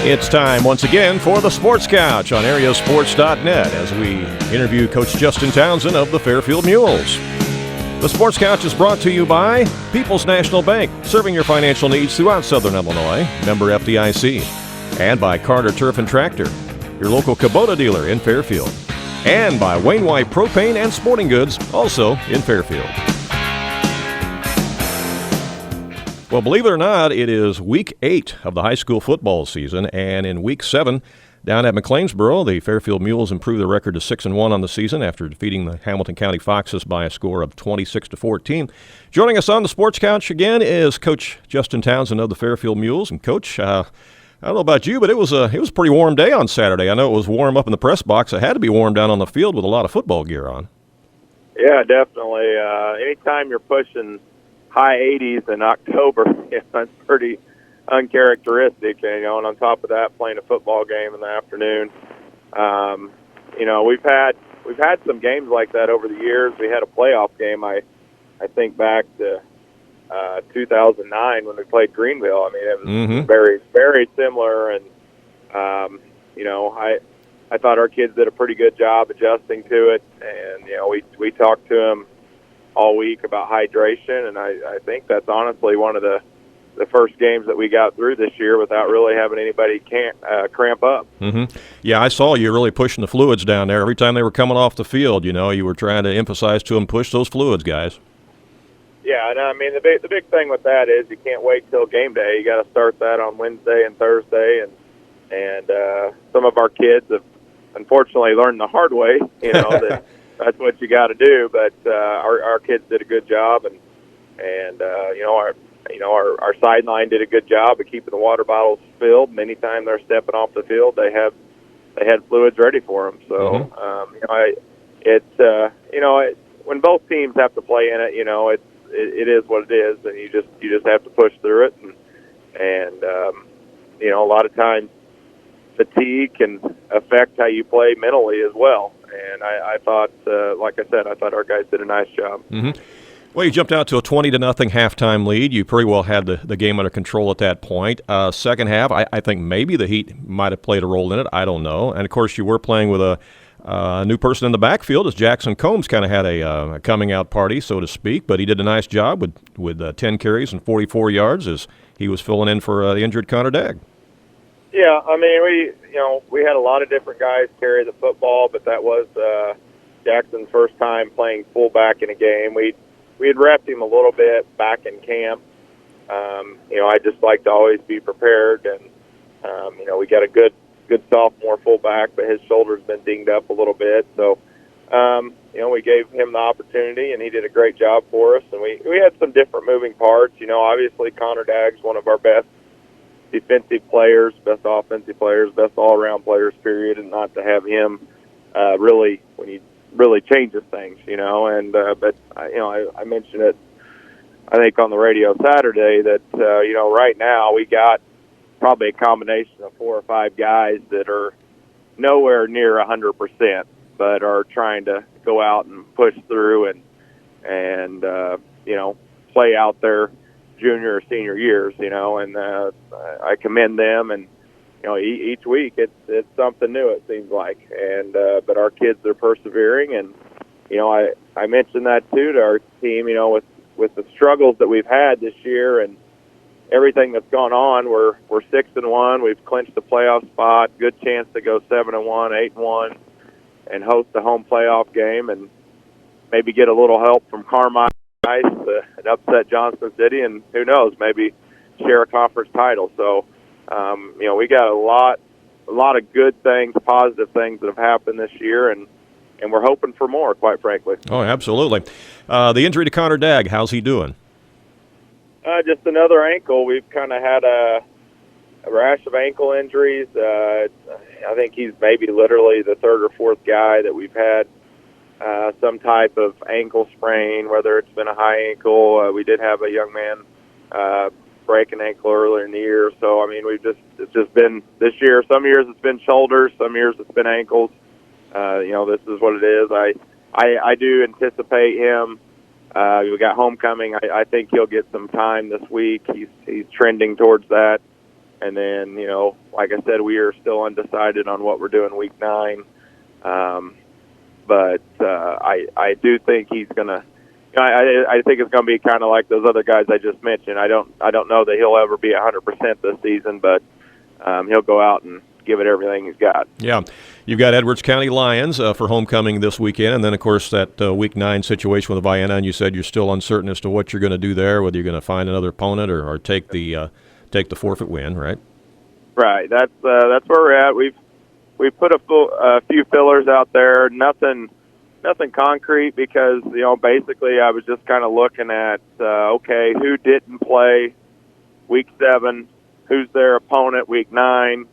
It's time once again for the Sports Couch on AreaSports.net as we interview Coach Justin Townsend of the Fairfield Mules. The Sports Couch is brought to you by People's National Bank, serving your financial needs throughout Southern Illinois, member FDIC, and by Carter Turf and Tractor, your local Kubota dealer in Fairfield, and by Wainwright Propane and Sporting Goods, also in Fairfield. Well, believe it or not, it is Week 8 of the high school football season, and in Week 7, down at McLeansboro, the Fairfield Mules improved their record to 6-1 on the season after defeating the Hamilton County Foxes by a score of 26-14. Joining us on the Sports Couch again is Coach Justin Townsend of the Fairfield Mules. And Coach, I don't know about you, but it was a pretty warm day on Saturday. I know it was warm up in the press box. It had to be warm down on the field with a lot of football gear on. Yeah, definitely. Anytime you're pushing high 80s in October, that's pretty uncharacteristic. And on top of that, playing a football game in the afternoon. We've had some games like that over the years. We had a playoff game. I think back to 2009 when we played Greenville. I mean, it was very, very similar. And I thought our kids did a pretty good job adjusting to it. And we talked to them all week about hydration, and I think that's honestly one of the first games that we got through this year without really having anybody cramp up. Yeah, I saw you really pushing the fluids down there. Every time they were coming off the field, you were trying to emphasize to them, push those fluids, guys. Yeah, and I mean, the big thing with that is you can't wait till game day. You got to start that on Wednesday and Thursday, and some of our kids have unfortunately learned the hard way, that that's what you got to do. But our kids did a good job, and our sideline did a good job of keeping the water bottles filled. And anytime they're stepping off the field, they had fluids ready for them. So when both teams have to play in it, it is what it is, and you just have to push through it. And a lot of times fatigue can affect how you play mentally as well. And I thought, like I said, I thought our guys did a nice job. Well, you jumped out to a 20-0 halftime lead. You pretty well had the game under control at that point. Second half, I think maybe the heat might have played a role in it. I don't know. And, of course, you were playing with a new person in the backfield as Jackson Combs kind of had a coming-out party, so to speak. But he did a nice job with 10 carries and 44 yards as he was filling in for the injured Connor Dagg. Yeah, I mean, we had a lot of different guys carry the football, but that was Jackson's first time playing fullback in a game. We had repped him a little bit back in camp. I just like to always be prepared, and we got a good sophomore fullback, but his shoulder's been dinged up a little bit. So, we gave him the opportunity, and he did a great job for us. And we had some different moving parts. Obviously Connor Dagg's one of our best defensive players, best offensive players, best all-around players, period, and not to have him really when he really changes things, and but I mentioned it I think on the radio Saturday that right now we got probably a combination of 4 or 5 guys that are nowhere near 100%, but are trying to go out and push through and play out their junior or senior years, and I commend them. And each week it's something new, it seems like, and but our kids are persevering, and I mentioned that too to our team, with the struggles that we've had this year and everything that's gone on. We're 6-1. We've clinched the playoff spot. Good chance to go 7-1, 8-1, and host the home playoff game, and maybe get a little help from Carmine and upset Johnson City, and who knows, maybe share a conference title. So, we got a lot of good things, positive things that have happened this year, and we're hoping for more, quite frankly. Oh, absolutely. The injury to Connor Dagg, how's he doing? Just another ankle. We've kind of had a rash of ankle injuries. I think he's maybe literally the 3rd or 4th guy that we've had some type of ankle sprain, whether it's been a high ankle. We did have a young man break an ankle earlier in the year. So, I mean, it's just been this year. Some years it's been shoulders, some years it's been ankles. This is what it is. I do anticipate him. We got homecoming. I think he'll get some time this week. He's trending towards that. And then, like I said, we are still undecided on what we're doing week 9. But I do think he's going to. I think it's going to be kind of like those other guys I just mentioned. I don't know that he'll ever be 100% this season, but he'll go out and give it everything he's got. Yeah. You've got Edwards County Lions for homecoming this weekend, and then, of course, that Week 9 situation with Vienna, and you said you're still uncertain as to what you're going to do there, whether you're going to find another opponent or take the forfeit win, right? Right. That's where we're at. We've put a few fillers out there. Nothing concrete because, basically I was just kind of looking at, okay, who didn't play week 7, who's their opponent week 9.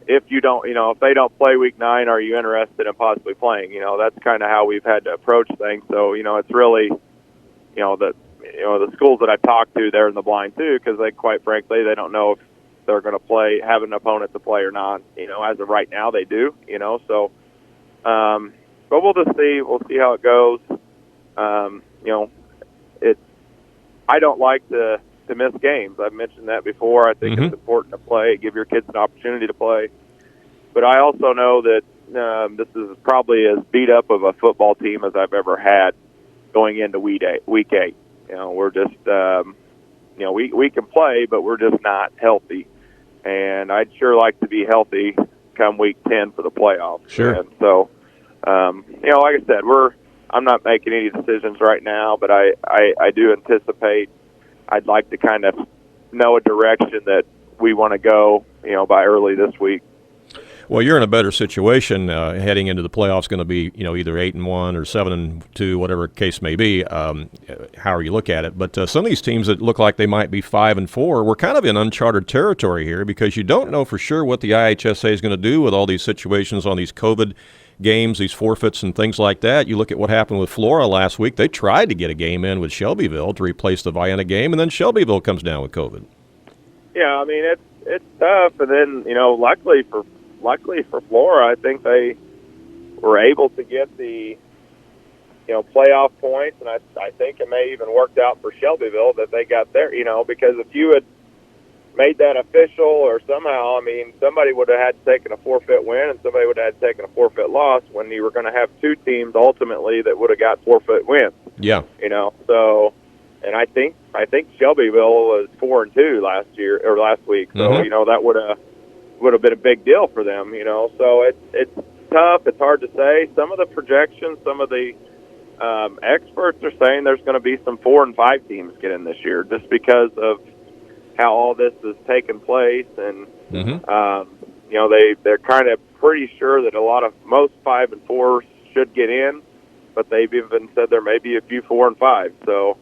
If you don't, if they don't play week 9, are you interested in possibly playing? That's kind of how we've had to approach things. So, it's really, the schools that I talk to, they're in the blind too, because quite frankly, they don't know if they're going to have an opponent to play or not. As of right now, they do. So, but we'll just see. We'll see how it goes. I don't like to miss games. I've mentioned that before. I think it's important to play, give your kids an opportunity to play. But I also know that this is probably as beat up of a football team as I've ever had going into week 8. We're just, we can play, but we're just not healthy. And I'd sure like to be healthy come week 10 for the playoffs. Sure. And so, like I said, I'm not making any decisions right now, but I do anticipate I'd like to kind of know a direction that we want to go, by early this week. Well, you're in a better situation heading into the playoffs. Going to be, either 8-1 or 7-2, whatever case may be. However you look at it, but some of these teams that look like they might be 5-4, we're kind of in uncharted territory here because you don't know for sure what the IHSA is going to do with all these situations on these COVID games, these forfeits and things like that. You look at what happened with Flora last week. They tried to get a game in with Shelbyville to replace the Vienna game, and then Shelbyville comes down with COVID. Yeah, I mean it's tough, and then luckily for Flora, I think they were able to get the playoff points, and I think it may even worked out for Shelbyville that they got there. Because if you had made that official or somehow, somebody would have had taken a forfeit win and somebody would have had taken a forfeit loss when you were going to have two teams ultimately that would have got forfeit wins. Yeah. So, and I think Shelbyville was 4-2 last week. So, that would have been a big deal for them, So it's tough. It's hard to say. Some of the projections, some of the experts are saying there's going to be some 4 and 5 teams get in this year just because of how all this has taken place, and they're kind of pretty sure that most 5 and 4 should get in, but they've even said there may be a few 4 and 5. So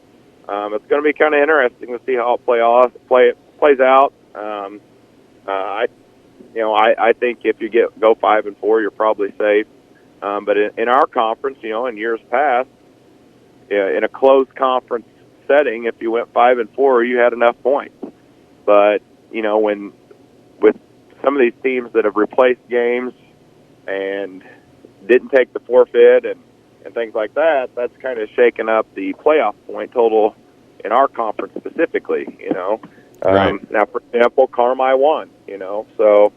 it's going to be kind of interesting to see how it plays out. I think if you go 5 and 4, you're probably safe. But in our conference, in years past, in a closed conference setting, if you went 5 and 4, you had enough points. But when with some of these teams that have replaced games and didn't take the forfeit and things like that, that's kind of shaken up the playoff point total in our conference specifically. Right. Now, for example, Carmi won. So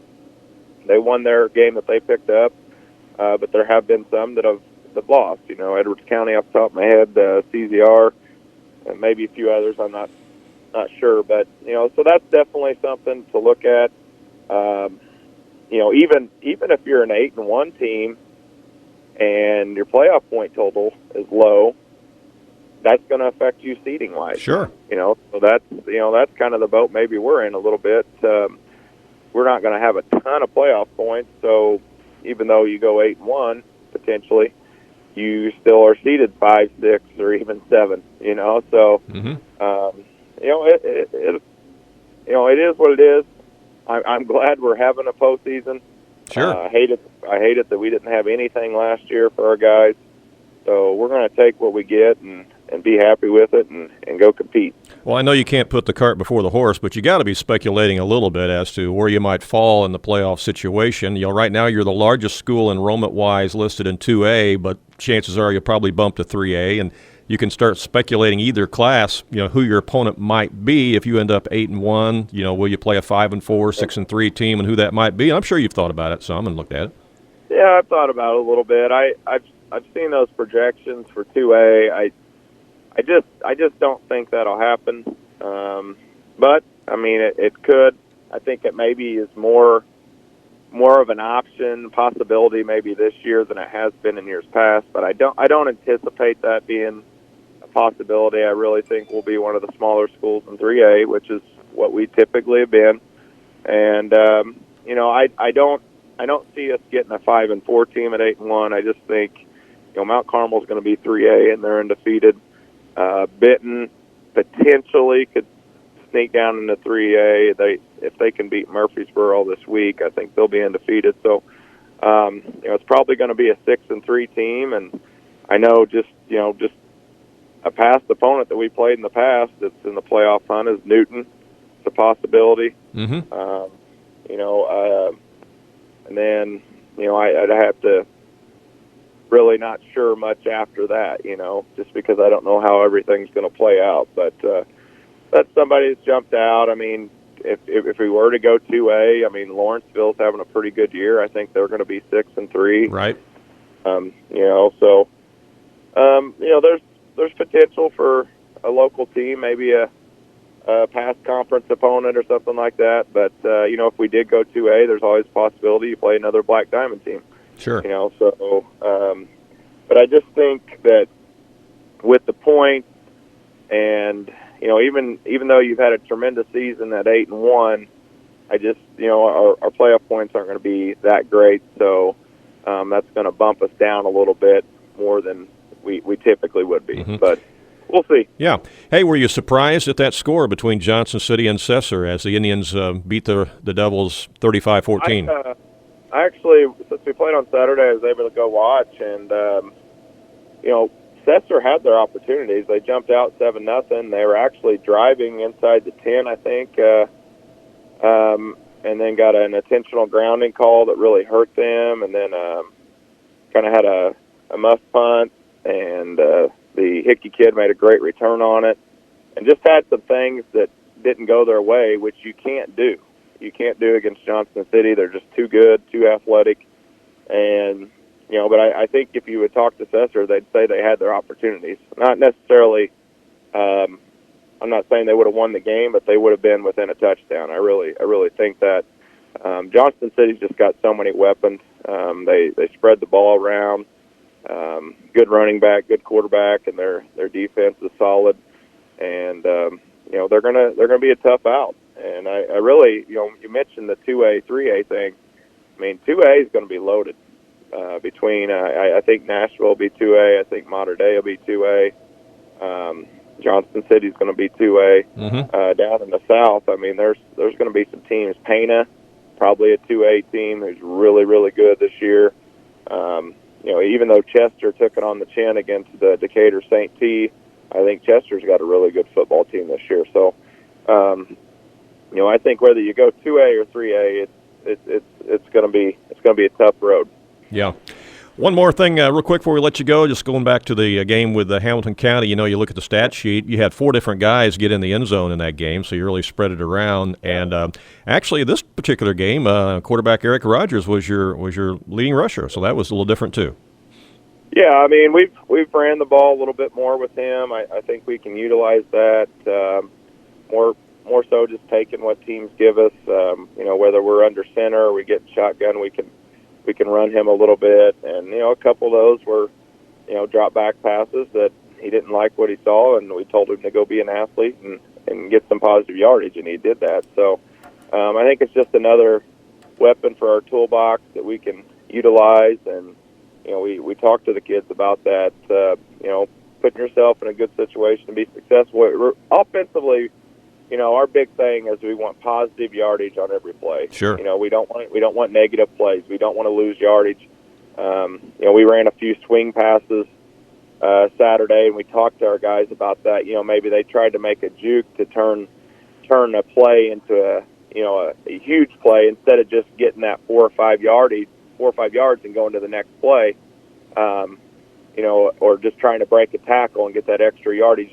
they won their game that they picked up, but there have been some that have lost. Edwards County off the top of my head, CZR, and maybe a few others. I'm not sure, but so that's definitely something to look at. Even if you're an 8-1 team and your playoff point total is low, that's going to affect you seeding wise. Sure. So that's kind of the boat maybe we're in a little bit. We're not going to have a ton of playoff points, so even though you go 8-1 potentially, you still are seeded 5, 6, or even 7. So. It is what it is. I'm glad we're having a postseason. Sure. I hate it that we didn't have anything last year for our guys. So we're going to take what we get and be happy with it and go compete. Well, I know you can't put the cart before the horse, but you got to be speculating a little bit as to where you might fall in the playoff situation. Right now you're the largest school enrollment-wise listed in 2A, but chances are you'll probably bump to 3A, and you can start speculating either class, who your opponent might be if you end up 8-1. Will you play a 5-4, 6-3 team, and who that might be? And I'm sure you've thought about it some and looked at it. Yeah, I've thought about it a little bit. I've seen those projections for 2A. I just don't think that'll happen. But I mean, it could. I think it maybe is more of an option, possibility maybe this year than it has been in years past. But I don't anticipate that being a possibility. I really think we'll be one of the smaller schools in 3A, which is what we typically have been. And I don't see us getting a 5-4 team at 8-1. I just think Mount Carmel's going to be 3A and they're undefeated. Benton potentially could sneak down into 3A. If they can beat Murfreesboro this week, I think they'll be undefeated. So, it's probably going to be a 6-3 team. And I know just a past opponent that we played in the past that's in the playoff hunt is Newton. It's a possibility. Mm-hmm. And then I'd have to really not sure much after that, just because I don't know how everything's going to play out. But that's somebody that's jumped out. I mean, if we were to go 2A, I mean, Lawrenceville's having a pretty good year. I think they're going to be 6-3. Right. There's potential for a local team, maybe a past conference opponent or something like that. But if we did go 2A, there's always a possibility you play another Black Diamond team. Sure. But I just think that with the points and, even though you've had a tremendous season at 8-1, I just, our playoff points aren't going to be that great. So that's going to bump us down a little bit more than we typically would be. Mm-hmm. But we'll see. Yeah. Hey, were you surprised at that score between Johnson City and Cesar as the Indians beat the Devils 35-14? I actually, since we played on Saturday, I was able to go watch, and Cesar had their opportunities. They jumped out 7-0. They were actually driving inside the 10, I think, and then got an intentional grounding call that really hurt them, and then kind of had a muff punt, and the Hickey kid made a great return on it, and just had some things that didn't go their way, which you can't do. You can't do against Johnson City. They're just too good, too athletic. And, but I think if you would talk to Cesar, they'd say they had their opportunities. Not necessarily, I'm not saying they would have won the game, but they would have been within a touchdown. I really think that. Johnson City's just got so many weapons. They spread the ball around. Good running back, good quarterback, and their defense is solid. And, they're gonna be a tough out. And I really, you mentioned the 2A, 3A thing. I mean, 2A is going to be loaded. I think Nashville will be 2A. I think Mater Dei will be 2A. Johnson City is going to be 2A. Mm-hmm. Down in the South, I mean, there's going to be some teams. Pana, probably a 2A team who's really, really good this year. Even though Chester took it on the chin against the Decatur St. T, I think Chester's got a really good football team this year. So, I think whether you go 2A or 3A, it's going to be a tough road. Yeah. One more thing, real quick before we let you go, just going back to the game with Hamilton County. You look at the stat sheet. You had 4 different guys get in the end zone in that game, so you really spread it around. And actually, this particular game, quarterback Eric Rogers was your leading rusher, so that was a little different too. Yeah, I mean we've ran the ball a little bit more with him. I think we can utilize that more so just taking what teams give us. Whether we're under center or we get shotgun, we can run him a little bit. And a couple of those were drop back passes that he didn't like what he saw, and we told him to go be an athlete and get some positive yardage, and he did that. So I think it's just another weapon for our toolbox that we can utilize. And we talked to the kids about that. Putting yourself in a good situation to be successful offensively. Our big thing is we want positive yardage on every play. Sure. We don't want negative plays. We don't want to lose yardage. We ran a few swing passes Saturday, and we talked to our guys about that. Maybe they tried to make a juke to turn a play into a huge play instead of just getting that 4 or 5 yards and going to the next play. or just trying to break a tackle and get that extra yardage.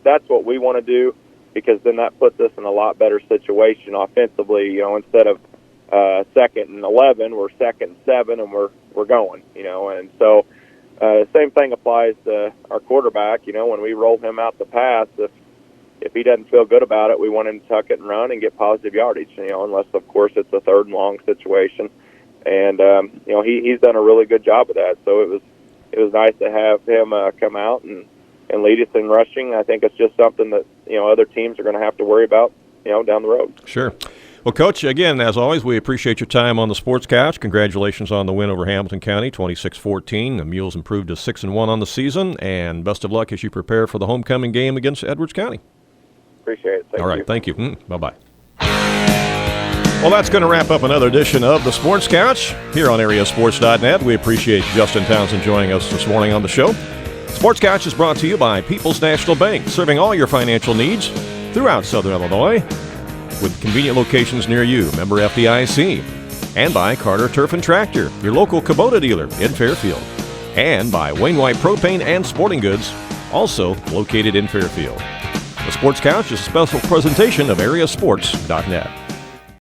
That's what we want to do, because then that puts us in a lot better situation offensively. Instead of 2nd and 11, we're 2nd and 7, and we're going. And so same thing applies to our quarterback. When we roll him out the pass, if he doesn't feel good about it, we want him to tuck it and run and get positive yardage. Unless of course it's a 3rd and long situation. And he's done a really good job of that. So it was nice to have him come out and lead us in rushing. I think it's just something that other teams are going to have to worry about down the road. Sure. Well, Coach, again, as always, we appreciate your time on the Sports Couch. Congratulations on the win over Hamilton County, 26-14. The Mules improved to 6-1 on the season, and best of luck as you prepare for the homecoming game against Edwards County. Appreciate it. All right, thank you. Bye-bye. Well, that's going to wrap up another edition of the Sports Couch here on AreaSports.net. We appreciate Justin Townsend joining us this morning on the show. Sports Couch is brought to you by People's National Bank, serving all your financial needs throughout Southern Illinois with convenient locations near you. Member FDIC. And by Carter Turf and Tractor, your local Kubota dealer in Fairfield. And by Wainwright Propane and Sporting Goods, also located in Fairfield. The Sports Couch is a special presentation of AreaSports.net.